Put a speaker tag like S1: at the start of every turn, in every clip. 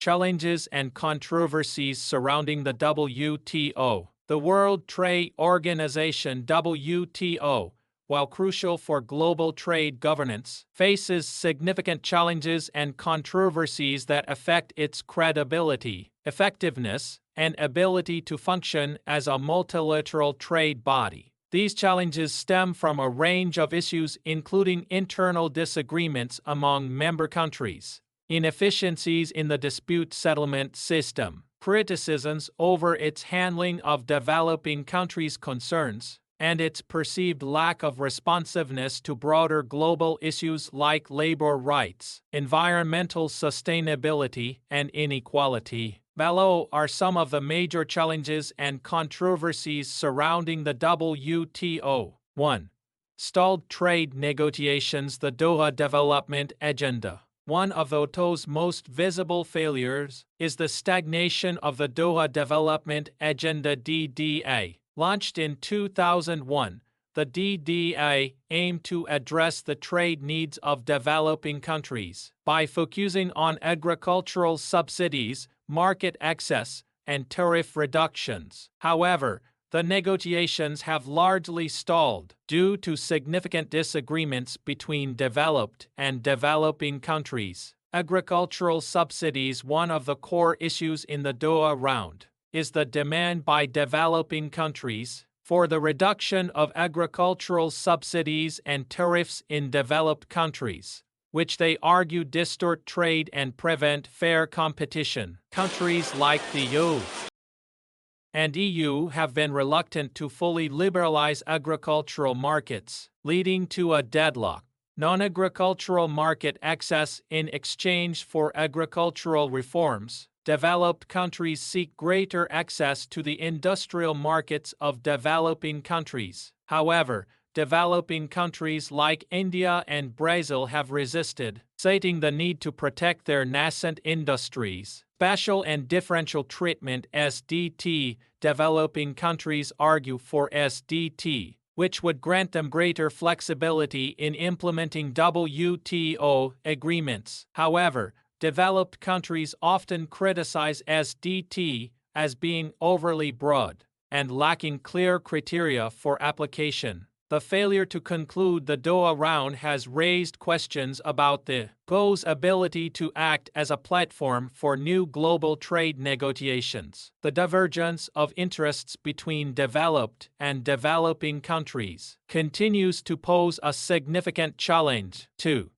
S1: Challenges and controversies surrounding the WTO. The World Trade Organization (WTO), while crucial for global trade governance, faces significant challenges and controversies that affect its credibility, effectiveness, and ability to function as a multilateral trade body. These challenges stem from a range of issues including internal disagreements among member countries, inefficiencies in the dispute settlement system, criticisms over its handling of developing countries' concerns, and its perceived lack of responsiveness to broader global issues like labor rights, environmental sustainability, and inequality. Below are some of the major challenges and controversies surrounding the WTO. 1. Stalled trade negotiations. The Doha Development Agenda. One of the WTO's most visible failures is the stagnation of the Doha Development Agenda (DDA). Launched in 2001, the DDA aimed to address the trade needs of developing countries by focusing on agricultural subsidies, market access, and tariff reductions. However, the negotiations have largely stalled due to significant disagreements between developed and developing countries. Agricultural subsidies. One of the core issues in the Doha round is the demand by developing countries for the reduction of agricultural subsidies and tariffs in developed countries, which they argue distort trade and prevent fair competition. Countries like the EU and EU have been reluctant to fully liberalize agricultural markets, leading to a deadlock. Non-agricultural market access. In exchange for agricultural reforms, developed countries seek greater access to the industrial markets of developing countries. However, developing countries like India and Brazil have resisted, citing the need to protect their nascent industries. Special and differential treatment (SDT). Developing countries argue for SDT, which would grant them greater flexibility in implementing WTO agreements. However, developed countries often criticize SDT as being overly broad and lacking clear criteria for application. The failure to conclude the Doha round has raised questions about the GO's ability to act as a platform for new global trade negotiations. The divergence of interests between developed and developing countries continues to pose a significant challenge. 2.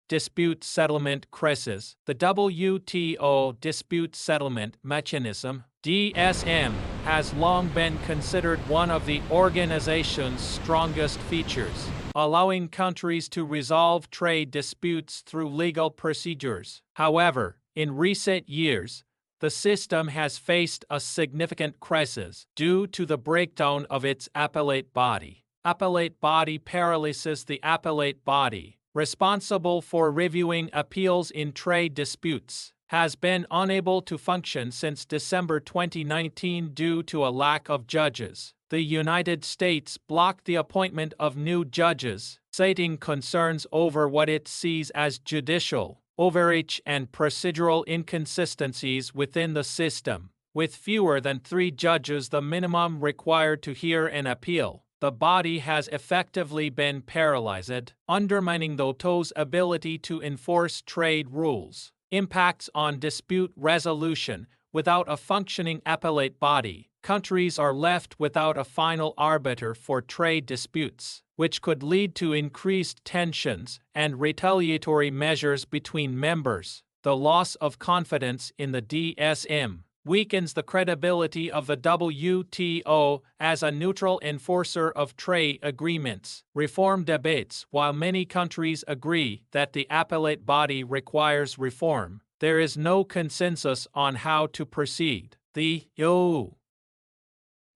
S1: Dispute settlement crisis. The WTO dispute settlement mechanism (DSM) has long been considered one of the organization's strongest features, allowing countries to resolve trade disputes through legal procedures. However, in recent years, the system has faced a significant crisis due to the breakdown of its appellate body. Appellate body paralysis. The appellate body, responsible for reviewing appeals in trade disputes, has been unable to function since December 2019 due to a lack of judges. The United States blocked the appointment of new judges, citing concerns over what it sees as judicial overreach and procedural inconsistencies within the system. With fewer than 3 judges, the minimum required to hear an appeal, the body has effectively been paralyzed, undermining the WTO's ability to enforce trade rules. Impacts on dispute resolution. Without a functioning appellate body, countries are left without a final arbiter for trade disputes, which could lead to increased tensions and retaliatory measures between members. The loss of confidence in the DSM weakens the credibility of the WTO as a neutral enforcer of trade agreements. Reform debates. While many countries agree that the appellate body requires reform, there is no consensus on how to proceed. The EU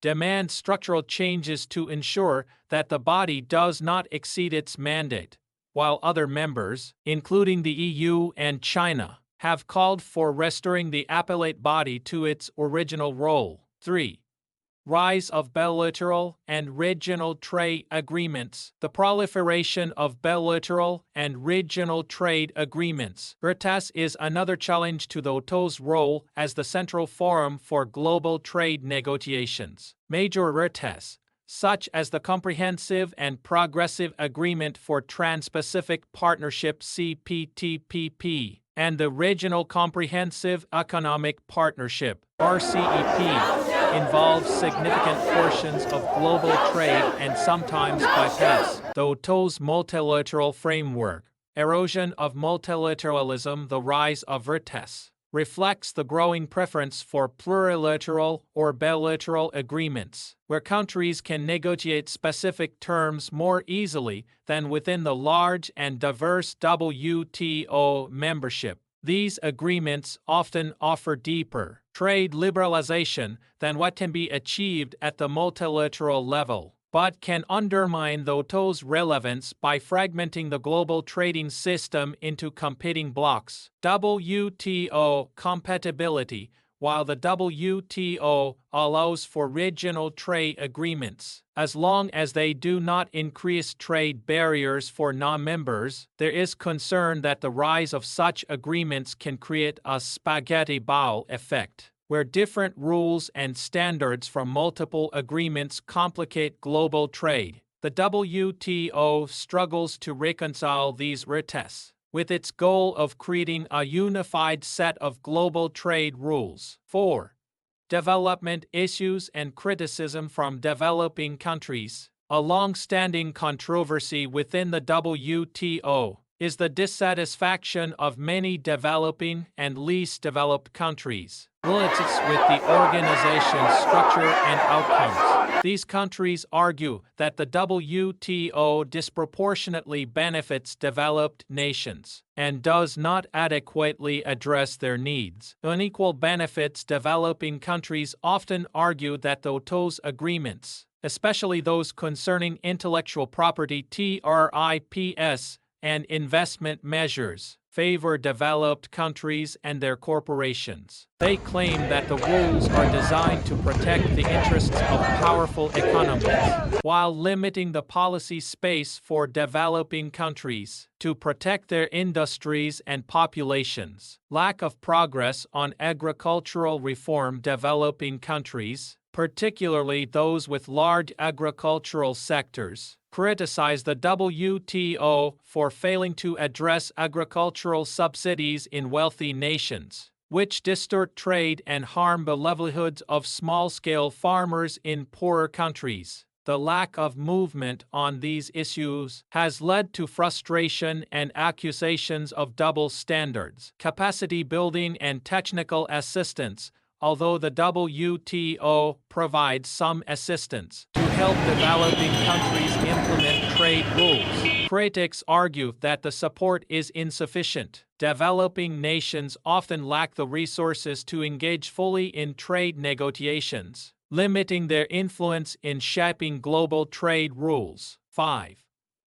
S1: demands structural changes to ensure that the body does not exceed its mandate, while other members, including the EU and China, have called for restoring the appellate body to its original role. 3. Rise of bilateral and regional trade agreements. The proliferation of bilateral and regional trade agreements. WTO is another challenge to the WTO's role as the central forum for global trade negotiations. Major WTOs, such as the Comprehensive and Progressive Agreement for Trans-Pacific Partnership (CPTPP), and the Regional Comprehensive Economic Partnership (RCEP), involve significant portions of global trade and sometimes bypass the WTO's multilateral framework. Erosion of multilateralism. The rise of WTO reflects the growing preference for plurilateral or bilateral agreements, where countries can negotiate specific terms more easily than within the large and diverse WTO membership. These agreements often offer deeper trade liberalization than what can be achieved at the multilateral level, but can undermine the WTO's relevance by fragmenting the global trading system into competing blocks. WTO compatibility. While the WTO allows for regional trade agreements, as long as they do not increase trade barriers for non-members, there is concern that the rise of such agreements can create a spaghetti bowl effect, where different rules and standards from multiple agreements complicate global trade. The WTO struggles to reconcile these WTOs with its goal of creating a unified set of global trade rules. 4. Development issues and criticism from developing countries. A long-standing controversy within the WTO is the dissatisfaction of many developing and least developed countries relative with the organization's structure and outcomes. These countries argue that the WTO disproportionately benefits developed nations and does not adequately address their needs. Unequal benefits. Developing countries often argue that the WTO's agreements, especially those concerning intellectual property (TRIPS) and investment measures, favor developed countries and their corporations. They claim that the rules are designed to protect the interests of powerful economies, while limiting the policy space for developing countries to protect their industries and populations. Lack of progress on agricultural reform. Developing countries, particularly those with large agricultural sectors, criticize the WTO for failing to address agricultural subsidies in wealthy nations, which distort trade and harm the livelihoods of small-scale farmers in poorer countries. The lack of movement on these issues has led to frustration and accusations of double standards. Capacity building and technical assistance. Although the WTO provides some assistance to help developing countries implement trade rules, critics argue that the support is insufficient. Developing nations often lack the resources to engage fully in trade negotiations, limiting their influence in shaping global trade rules. 5.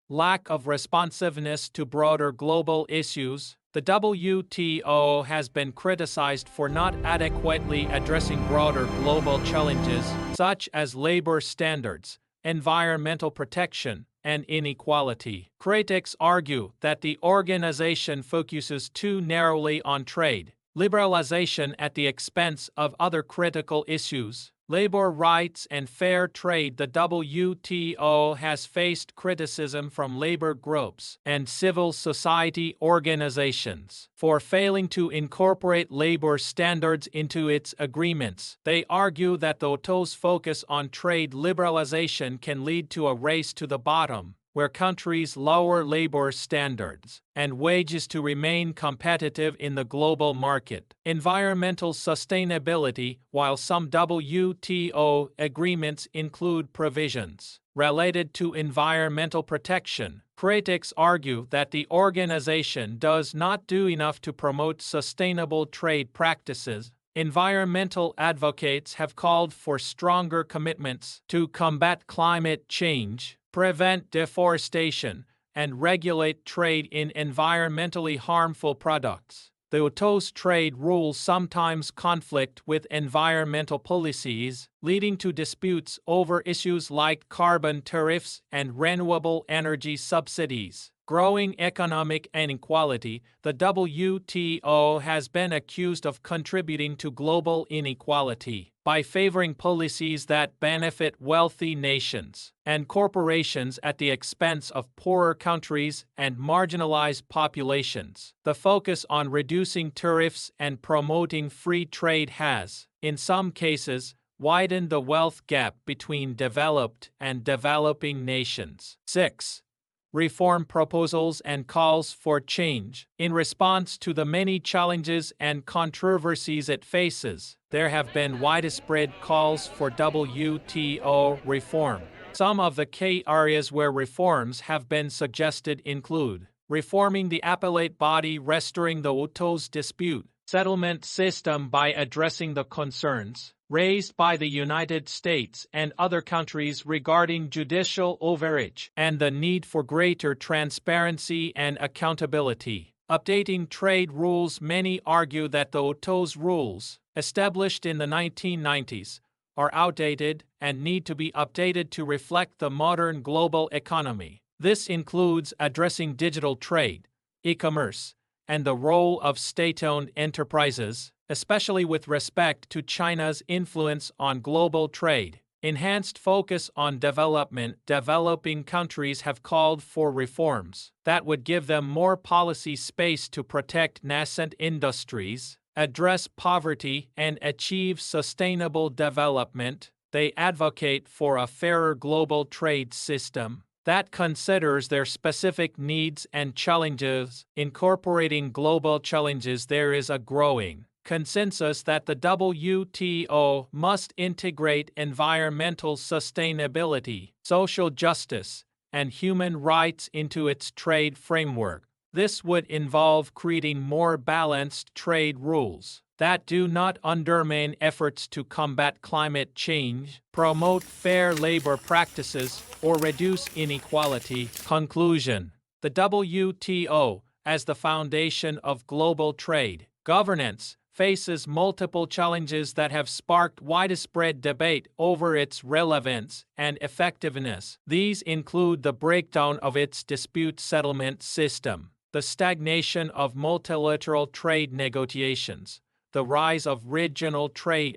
S1: Lack of responsiveness to broader global issues. The WTO has been criticized for not adequately addressing broader global challenges such as labor standards, environmental protection, and inequality. Critics argue that the organization focuses too narrowly on trade liberalization at the expense of other critical issues. Labor rights and fair trade. The WTO has faced criticism from labor groups and civil society organizations for failing to incorporate labor standards into its agreements. They argue that the WTO's focus on trade liberalization can lead to a race to the bottom, where countries lower labor standards and wages to remain competitive in the global market. Environmental sustainability. While some WTO agreements include provisions related to environmental protection, critics argue that the organization does not do enough to promote sustainable trade practices. Environmental advocates have called for stronger commitments to combat climate change, prevent deforestation, and regulate trade in environmentally harmful products. The WTO's trade rules sometimes conflict with environmental policies, leading to disputes over issues like carbon tariffs and renewable energy subsidies. Growing economic inequality, the WTO has been accused of contributing to global inequality by favoring policies that benefit wealthy nations and corporations at the expense of poorer countries and marginalized populations. The focus on reducing tariffs and promoting free trade has, in some cases, widened the wealth gap between developed and developing nations. 6. Reform proposals and calls for change. In response to the many challenges and controversies it faces, there have been widespread calls for WTO reform. Some of the key areas where reforms have been suggested include reforming the appellate body, restoring the WTO's dispute settlement system by addressing the concerns raised by the United States and other countries regarding judicial overreach and the need for greater transparency and accountability. Updating trade rules. Many argue that the WTO's rules, established in the 1990s, are outdated and need to be updated to reflect the modern global economy. This includes addressing digital trade, e-commerce, and the role of state-owned enterprises, especially with respect to China's influence on global trade. Enhanced focus on development. Developing countries have called for reforms that would give them more policy space to protect nascent industries, address poverty, and achieve sustainable development. They advocate for a fairer global trade system that considers their specific needs and challenges. Incorporating global challenges. There is a growing consensus that the WTO must integrate environmental sustainability, social justice, and human rights into its trade framework. This would involve creating more balanced trade rules that do not undermine efforts to combat climate change, promote fair labor practices, or reduce inequality. Conclusion: the WTO, as the foundation of global trade governance, faces multiple challenges that have sparked widespread debate over its relevance and effectiveness. These include the breakdown of its dispute settlement system, the stagnation of multilateral trade negotiations, the rise of regional trade